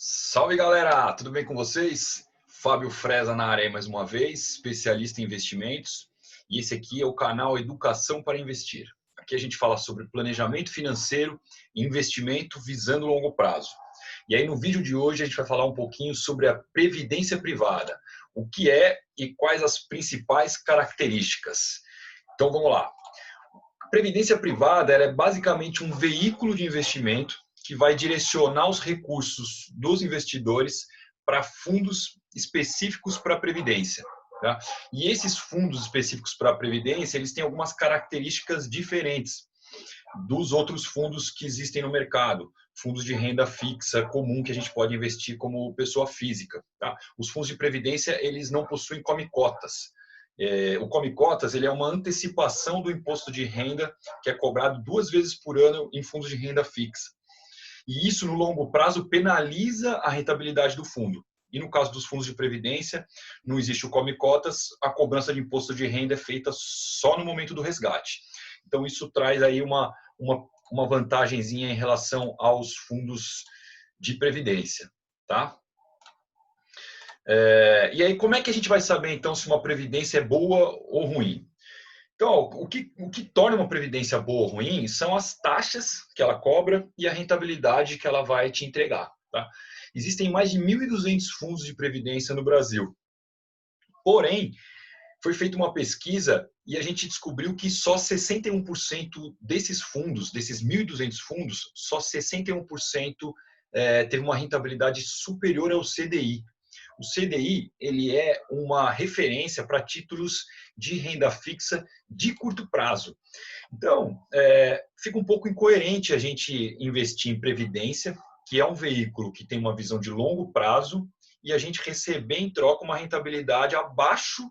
Salve galera, tudo bem com vocês? Fábio Freza na área mais uma vez, especialista em investimentos. E esse aqui é o canal Educação para Investir. Aqui a gente fala sobre planejamento financeiro e investimento visando longo prazo. E aí no vídeo de hoje a gente vai falar um pouquinho sobre a previdência privada. O que é e quais as principais características. Então vamos lá. A previdência privada ela é basicamente um veículo de investimento que vai direcionar os recursos dos investidores para fundos específicos para a previdência. Tá? E esses fundos específicos para a previdência, eles têm algumas características diferentes dos outros fundos que existem no mercado. Fundos de renda fixa comum que a gente pode investir como pessoa física. Tá? Os fundos de previdência, eles não possuem come-cotas. O come-cotas ele é uma antecipação do imposto de renda que é cobrado 2 vezes por ano em fundos de renda fixa. E isso, no longo prazo, penaliza a rentabilidade do fundo. E no caso dos fundos de previdência, não existe o come-cotas, a cobrança de imposto de renda é feita só no momento do resgate. Então, isso traz aí uma vantagenzinha em relação aos fundos de previdência. Tá? E aí, como é que a gente vai saber, então, se uma previdência é boa ou ruim? Então, o que torna uma previdência boa ou ruim são as taxas que ela cobra e a rentabilidade que ela vai te entregar. Tá? Existem mais de 1.200 fundos de previdência no Brasil. Porém, foi feita uma pesquisa e a gente descobriu que só 61% desses fundos, desses 1.200 fundos, só 61% teve uma rentabilidade superior ao CDI. O CDI ele é uma referência para títulos de renda fixa de curto prazo. Então, fica um pouco incoerente a gente investir em previdência, que é um veículo que tem uma visão de longo prazo, e a gente receber em troca uma rentabilidade abaixo,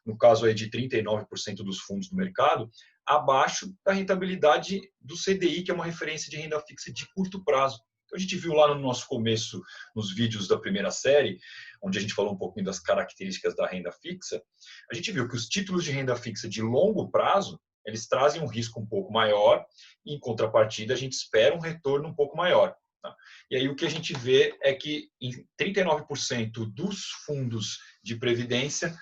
no caso aí de 39% dos fundos do mercado, abaixo da rentabilidade do CDI, que é uma referência de renda fixa de curto prazo. Então, a gente viu lá no nosso começo, nos vídeos da primeira série, onde a gente falou um pouquinho das características da renda fixa, a gente viu que os títulos de renda fixa de longo prazo, eles trazem um risco um pouco maior e, em contrapartida, a gente espera um retorno um pouco maior. Tá? E aí o que a gente vê é que em 39% dos fundos de previdência,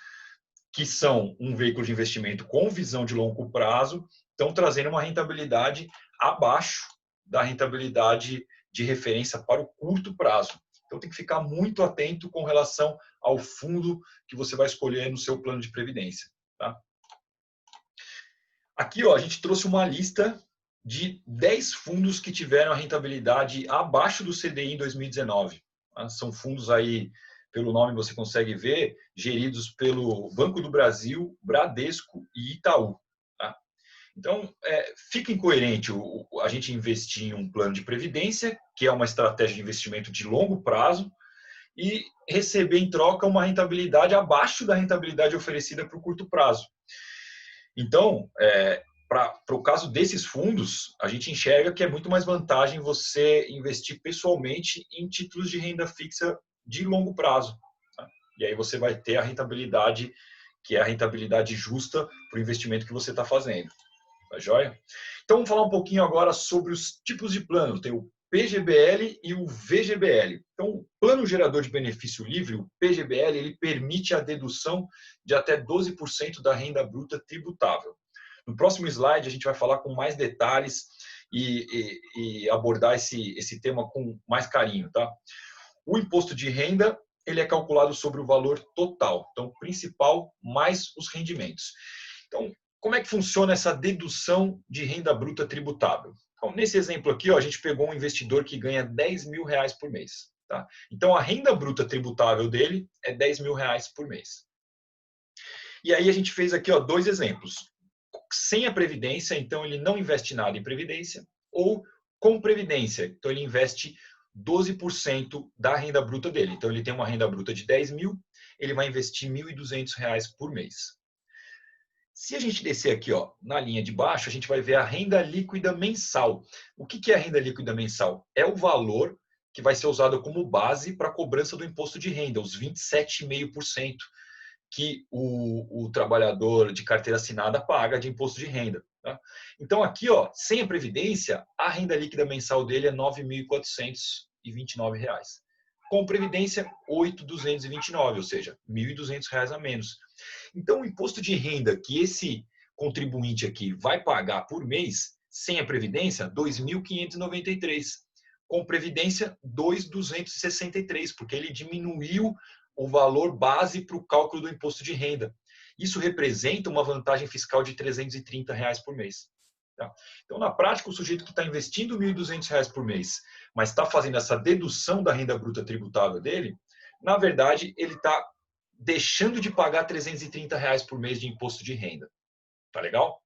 que são um veículo de investimento com visão de longo prazo, estão trazendo uma rentabilidade abaixo da rentabilidade de referência para o curto prazo. Então tem que ficar muito atento com relação ao fundo que você vai escolher no seu plano de previdência. Tá? Aqui ó, a gente trouxe uma lista de 10 fundos que tiveram a rentabilidade abaixo do CDI em 2019. Tá? São fundos aí, pelo nome você consegue ver, geridos pelo Banco do Brasil, Bradesco e Itaú. Tá? Então, fica incoerente a gente investir em um plano de previdência, que é uma estratégia de investimento de longo prazo, e receber em troca uma rentabilidade abaixo da rentabilidade oferecida para o curto prazo. Então, para o caso desses fundos, a gente enxerga que é muito mais vantagem você investir pessoalmente em títulos de renda fixa de longo prazo. Tá? E aí você vai ter a rentabilidade, que é a rentabilidade justa para o investimento que você está fazendo. Tá joia? Então, vamos falar um pouquinho agora sobre os tipos de plano. Tem o PGBL e o VGBL. Então, o Plano Gerador de Benefício Livre, o PGBL, ele permite a dedução de até 12% da renda bruta tributável. No próximo slide, a gente vai falar com mais detalhes e abordar esse tema com mais carinho. Tá? O imposto de renda ele é calculado sobre o valor total, então, principal mais os rendimentos. Então, como é que funciona essa dedução de renda bruta tributável? Então, nesse exemplo aqui, ó, a gente pegou um investidor que ganha 10 mil reais por mês. Tá? Então, a renda bruta tributável dele é 10 mil reais por mês. E aí a gente fez aqui ó, 2 exemplos. Sem a previdência, então ele não investe nada em previdência, ou com previdência, então ele investe 12% da renda bruta dele. Então ele tem uma renda bruta de 10 mil, ele vai investir R$ 1.200 por mês. Se a gente descer aqui ó, na linha de baixo, a gente vai ver a renda líquida mensal. O que é a renda líquida mensal? É o valor que vai ser usado como base para a cobrança do imposto de renda, os 27,5% que o trabalhador de carteira assinada paga de imposto de renda. Tá? Então aqui, ó, sem a previdência, a renda líquida mensal dele é R$ 9.429. Com previdência, 8.229, ou seja, R$ 1.200 a menos. Então, o imposto de renda que esse contribuinte aqui vai pagar por mês, sem a previdência, 2.593. Com previdência, 2.263, porque ele diminuiu o valor base para o cálculo do imposto de renda. Isso representa uma vantagem fiscal de R$ 330 por mês. Tá? Então, na prática, o sujeito que está investindo R$ 1.200 por mês, mas está fazendo essa dedução da renda bruta tributável dele, na verdade, ele está deixando de pagar R$ 330 por mês de imposto de renda. Tá legal?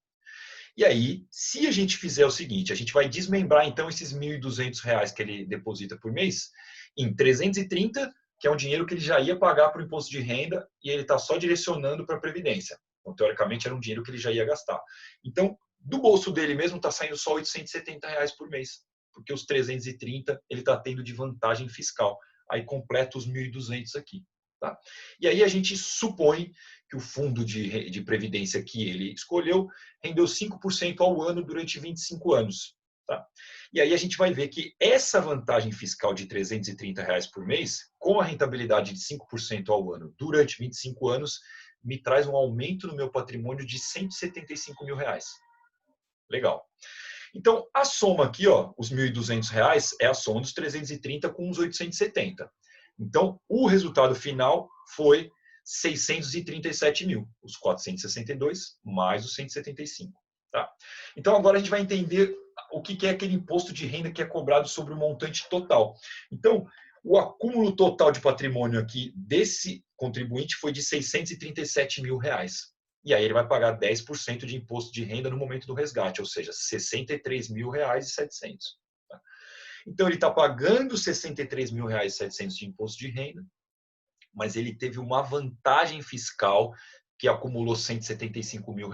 E aí, se a gente fizer o seguinte, a gente vai desmembrar então esses R$ 1.200 que ele deposita por mês em 330, que é um dinheiro que ele já ia pagar para o imposto de renda e ele está só direcionando para a previdência. Então, teoricamente, era um dinheiro que ele já ia gastar. Então, do bolso dele mesmo está saindo só R$ 870 por mês, porque os 330 ele está tendo de vantagem fiscal. Aí completa os 1.200 aqui. Tá? E aí a gente supõe que o fundo de previdência que ele escolheu rendeu 5% ao ano durante 25 anos. Tá? E aí a gente vai ver que essa vantagem fiscal de R$ 330 por mês, com a rentabilidade de 5% ao ano durante 25 anos, me traz um aumento no meu patrimônio de R$ 175 mil. Legal. Então, a soma aqui, ó, os R$ 1.200 é a soma dos 330 com os 870. Então, o resultado final foi 637 mil, os 462 mais os 175. Tá? Então, agora a gente vai entender o que é aquele imposto de renda que é cobrado sobre o montante total. Então, o acúmulo total de patrimônio aqui desse contribuinte foi de 637 mil reais. E aí ele vai pagar 10% de imposto de renda no momento do resgate, ou seja, R$ 63.700. Tá? Então, ele está pagando R$ 63.700 de imposto de renda, mas ele teve uma vantagem fiscal que acumulou R$ 175 mil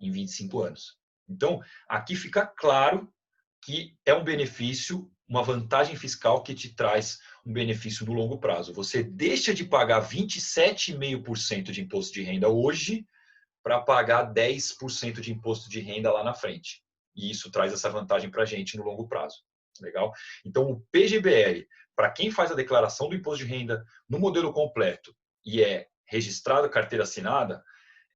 em 25 anos. Então, aqui fica claro que é um benefício, uma vantagem fiscal que te traz um benefício no longo prazo. Você deixa de pagar 27,5% de imposto de renda hoje para pagar 10% de imposto de renda lá na frente. E isso traz essa vantagem para a gente no longo prazo. Legal? Então, o PGBL, para quem faz a declaração do imposto de renda no modelo completo e é registrado carteira assinada,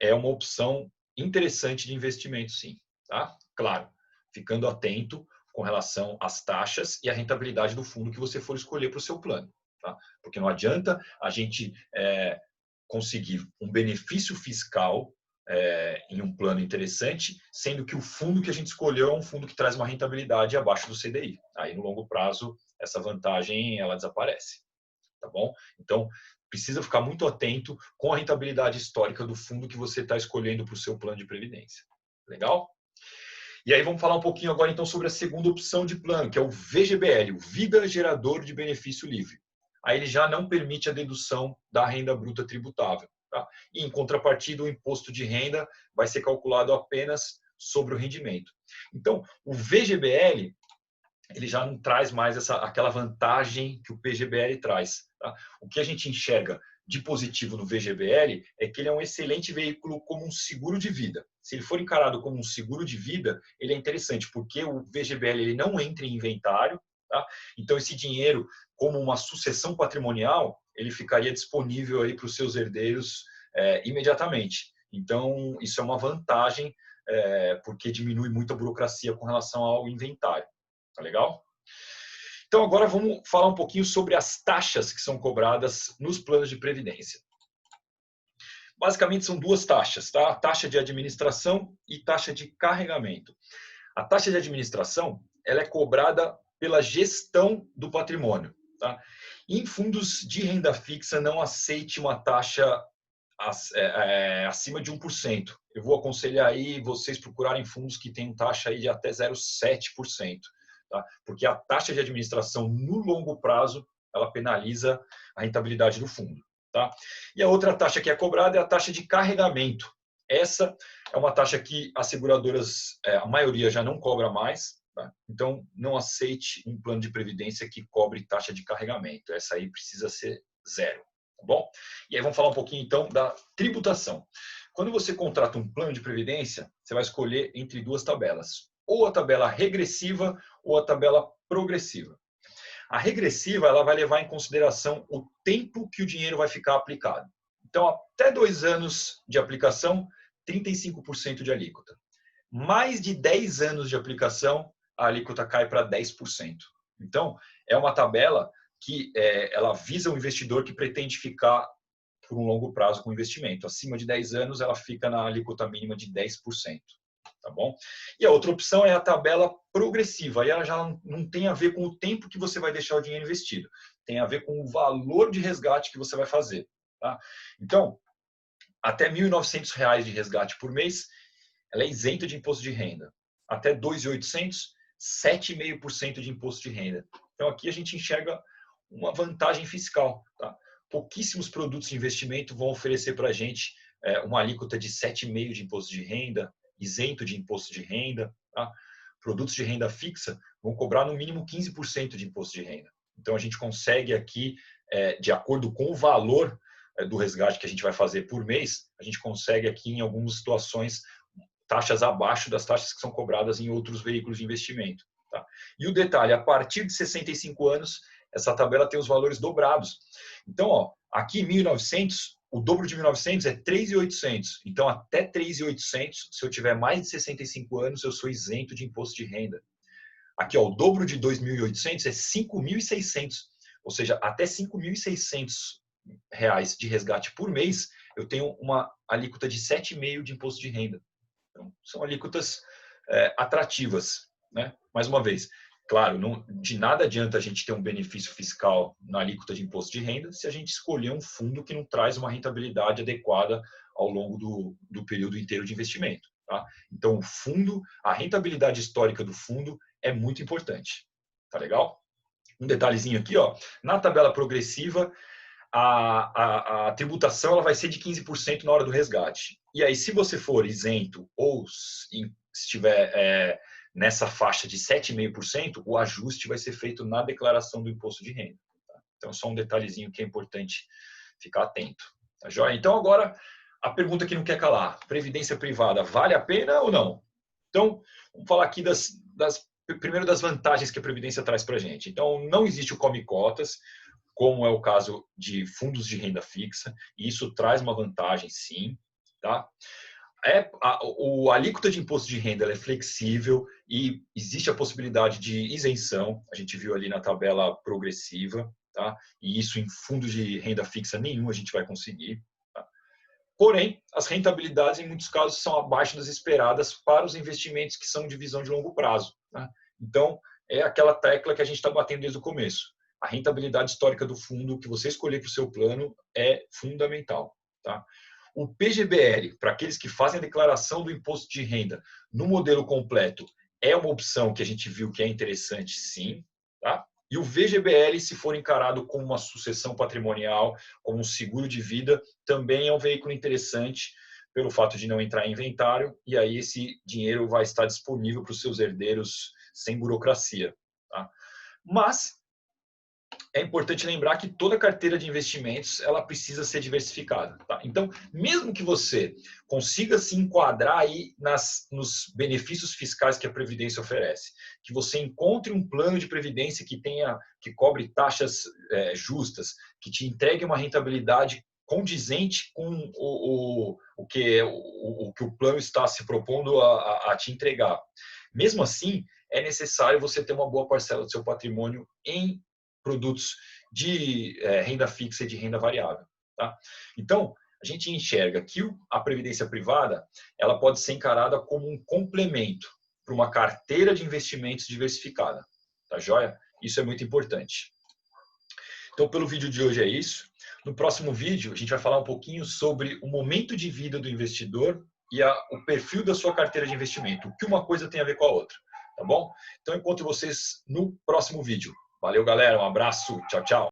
é uma opção interessante de investimento, sim. Tá? Claro, ficando atento com relação às taxas e à rentabilidade do fundo que você for escolher para o seu plano. Tá? Porque não adianta a gente conseguir um benefício fiscal em um plano interessante, sendo que o fundo que a gente escolheu é um fundo que traz uma rentabilidade abaixo do CDI. Aí, no longo prazo, essa vantagem ela desaparece. Tá bom? Então, precisa ficar muito atento com a rentabilidade histórica do fundo que você está escolhendo para o seu plano de previdência. Legal? E aí vamos falar um pouquinho agora então sobre a segunda opção de plano, que é o VGBL, o Vida Gerador de Benefício Livre. Aí ele já não permite a dedução da renda bruta tributável. Tá? E, em contrapartida, o imposto de renda vai ser calculado apenas sobre o rendimento. Então, o VGBL ele já não traz mais aquela vantagem que o PGBL traz. Tá? O que a gente enxerga de positivo no VGBL é que ele é um excelente veículo como um seguro de vida. Se ele for encarado como um seguro de vida, ele é interessante, porque o VGBL ele não entra em inventário. Tá? Então, esse dinheiro, como uma sucessão patrimonial, ele ficaria disponível aí para os seus herdeiros imediatamente. Então, isso é uma vantagem, porque diminui muito a burocracia com relação ao inventário. Tá legal? Então, agora vamos falar um pouquinho sobre as taxas que são cobradas nos planos de previdência. Basicamente, são duas taxas, tá? Taxa de administração e taxa de carregamento. A taxa de administração ela é cobrada pela gestão do patrimônio. Tá? Em fundos de renda fixa, não aceite uma taxa acima de 1%. Eu vou aconselhar aí vocês procurarem fundos que têm taxa aí de até 0,7%. Tá? Porque a taxa de administração no longo prazo ela penaliza a rentabilidade do fundo. Tá? E a outra taxa que é cobrada é a taxa de carregamento. Essa é uma taxa que as seguradoras, a maioria já não cobra mais. Tá? Então, não aceite um plano de previdência que cobre taxa de carregamento. Essa aí precisa ser zero. Tá bom? E aí vamos falar um pouquinho então da tributação. Quando você contrata um plano de previdência, você vai escolher entre duas tabelas. Ou a tabela regressiva ou a tabela progressiva. A regressiva ela vai levar em consideração o tempo que o dinheiro vai ficar aplicado. Então, até 2 anos de aplicação, 35% de alíquota. Mais de 10 anos de aplicação, a alíquota cai para 10%. Então, é uma tabela que ela visa o investidor que pretende ficar por um longo prazo com o investimento. Acima de 10 anos, ela fica na alíquota mínima de 10%. Tá bom? E a outra opção é a tabela progressiva. Aí ela já não tem a ver com o tempo que você vai deixar o dinheiro investido. Tem a ver com o valor de resgate que você vai fazer. Tá? Então, até R$ 1.900 de resgate por mês, ela é isenta de imposto de renda. Até R$ 2.800, 7,5% de imposto de renda. Então, aqui a gente enxerga uma vantagem fiscal. Tá? Pouquíssimos produtos de investimento vão oferecer para a gente uma alíquota de 7,5% de imposto de renda, isento de imposto de renda. Tá? Produtos de renda fixa vão cobrar no mínimo 15% de imposto de renda. Então, a gente consegue aqui, de acordo com o valor do resgate que a gente vai fazer por mês, a gente consegue aqui, em algumas situações, taxas abaixo das taxas que são cobradas em outros veículos de investimento. Tá? E o detalhe, a partir de 65 anos, essa tabela tem os valores dobrados. Então, ó, aqui 1.900, o dobro de 1.900 é 3.800. Então, até 3.800, se eu tiver mais de 65 anos, eu sou isento de imposto de renda. Aqui, ó, o dobro de 2.800 é 5.600. Ou seja, até 5.600 reais de resgate por mês, eu tenho uma alíquota de 7,5% de imposto de renda. Então, são alíquotas atrativas. Né? Mais uma vez, claro, de nada adianta a gente ter um benefício fiscal na alíquota de imposto de renda se a gente escolher um fundo que não traz uma rentabilidade adequada ao longo do período inteiro de investimento. Tá? Então, o fundo, a rentabilidade histórica do fundo é muito importante. Tá legal? Um detalhezinho aqui, ó, na tabela progressiva, a tributação ela vai ser de 15% na hora do resgate. E aí, se você for isento ou estiver nessa faixa de 7,5%, o ajuste vai ser feito na declaração do imposto de renda. Tá? Então, só um detalhezinho que é importante ficar atento. Tá joia? Então, agora, a pergunta que não quer calar. Previdência privada, vale a pena ou não? Então, vamos falar aqui primeiro das vantagens que a Previdência traz para a gente. Então, não existe o come cotas, como é o caso de fundos de renda fixa, e isso traz uma vantagem, sim. Tá? A alíquota de imposto de renda é flexível e existe a possibilidade de isenção, a gente viu ali na tabela progressiva, tá? E isso em fundos de renda fixa nenhum a gente vai conseguir. Tá? Porém, as rentabilidades em muitos casos são abaixo das esperadas para os investimentos que são de visão de longo prazo. Tá? Então, é aquela tecla que a gente está batendo desde o começo. A rentabilidade histórica do fundo que você escolher para o seu plano é fundamental. Tá? O PGBL, para aqueles que fazem a declaração do imposto de renda no modelo completo, é uma opção que a gente viu que é interessante, sim. Tá? E o VGBL, se for encarado como uma sucessão patrimonial, como um seguro de vida, também é um veículo interessante pelo fato de não entrar em inventário, e aí esse dinheiro vai estar disponível para os seus herdeiros sem burocracia. Tá? Mas é importante lembrar que toda carteira de investimentos ela precisa ser diversificada. Tá? Então, mesmo que você consiga se enquadrar aí nos benefícios fiscais que a Previdência oferece, que você encontre um plano de previdência que cobre taxas justas, que te entregue uma rentabilidade condizente com o que o plano está se propondo a te entregar. Mesmo assim, é necessário você ter uma boa parcela do seu patrimônio em produtos de renda fixa e de renda variável. Tá? Então, a gente enxerga que a previdência privada ela pode ser encarada como um complemento para uma carteira de investimentos diversificada. Tá joia? Isso é muito importante. Então, pelo vídeo de hoje é isso. No próximo vídeo, a gente vai falar um pouquinho sobre o momento de vida do investidor e o perfil da sua carteira de investimento. O que uma coisa tem a ver com a outra. Tá bom? Então, encontro vocês no próximo vídeo. Valeu, galera. Um abraço. Tchau, tchau.